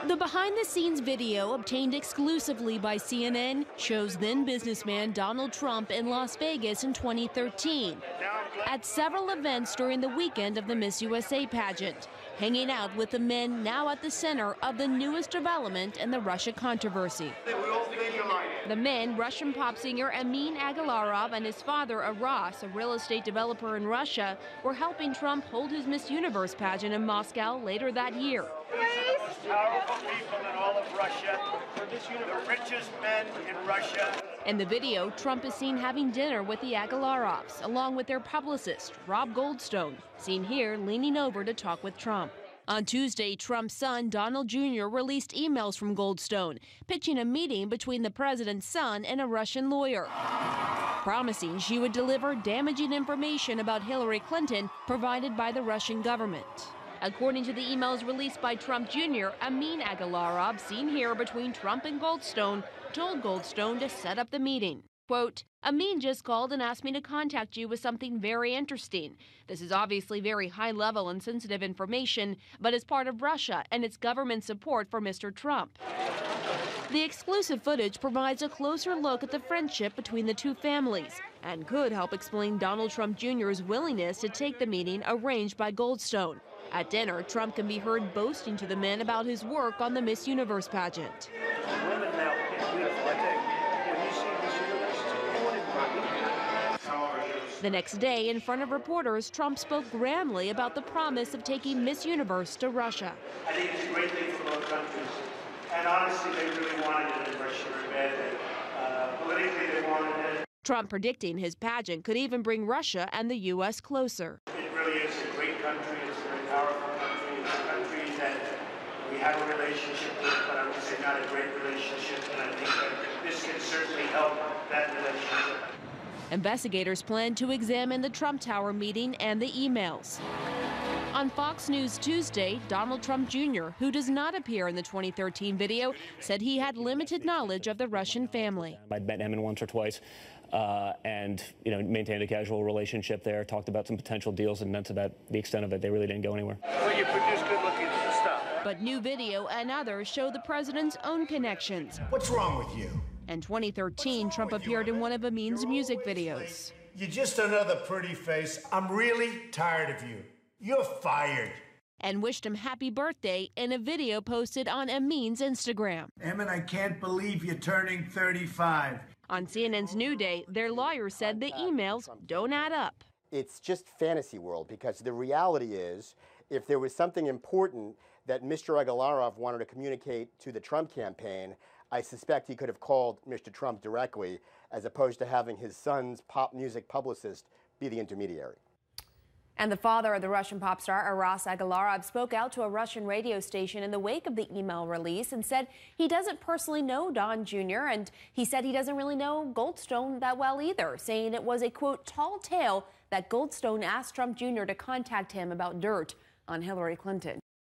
The behind-the-scenes video, obtained exclusively by CNN, shows then-businessman Donald Trump in Las Vegas in 2013 at several events during the weekend of the Miss USA pageant, hanging out with the men now at the center of the newest development in the Russia controversy. The men, Russian pop singer Amin Agalarov and his father Aras, a real estate developer in Russia, were helping Trump hold his Miss Universe pageant in Moscow later that year. Powerful people in all of Russia, the richest men in Russia. In the video, Trump is seen having dinner with the Agalarovs, along with their publicist, Rob Goldstone, seen here leaning over to talk with Trump. On Tuesday, Trump's son, Donald Jr., released emails from Goldstone, pitching a meeting between the president's son and a Russian lawyer, promising she would deliver damaging information about Hillary Clinton provided by the Russian government. According to the emails released by Trump Jr., Amin Agalarov, seen here between Trump and Goldstone, told Goldstone to set up the meeting. Quote, Amin just called and asked me to contact you with something very interesting. This is obviously very high-level and sensitive information, but is part of Russia and its government support for Mr. Trump. The exclusive footage provides a closer look at the friendship between the two families and could help explain Donald Trump Jr.'s willingness to take the meeting arranged by Goldstone. At dinner, Trump can be heard boasting to the men about his work on the Miss Universe pageant. Women now look beautiful. I tell you, when you see Miss Universe, The next day, in front of reporters, Trump spoke grandly about the promise of taking Miss Universe to Russia. I think it's a great thing for both countries. And honestly, they really wanted it in Russia very badly. Politically, they wanted it. Trump predicting his pageant could even bring Russia and the U.S. closer. It really is a great country. It's a very powerful country. It's a country that we have a relationship with, but I would say not a great relationship. And I think that this can certainly help that relationship. Investigators plan to examine the Trump Tower meeting and the emails. On Fox News Tuesday, Donald Trump Jr., who does not appear in the 2013 video, said he had limited knowledge of the Russian family. I'd met him once or twice and maintained a casual relationship there, talked about some potential deals, and that's about the extent of it. They really didn't go anywhere. Well, you produce good-looking stuff. But new video and others show the president's own connections. What's wrong with you? In 2013, Trump appeared in one of Amin's music videos. You're just another pretty face. I'm really tired of you. You're fired. And wished him happy birthday in a video posted on Amin's Instagram. Emin, I can't believe you're turning 35. On CNN's New Day, their lawyer said the emails don't add up. It's just fantasy world, because the reality is, if there was something important that Mr. Agalarov wanted to communicate to the Trump campaign, I suspect he could have called Mr. Trump directly, as opposed to having his son's pop music publicist be the intermediary. And the father of the Russian pop star, Aras Agalarov, spoke out to a Russian radio station in the wake of the email release and said he doesn't personally know Don Jr., and he said he doesn't really know Goldstone that well either, saying it was a, quote, tall tale that Goldstone asked Trump Jr. to contact him about dirt on Hillary Clinton.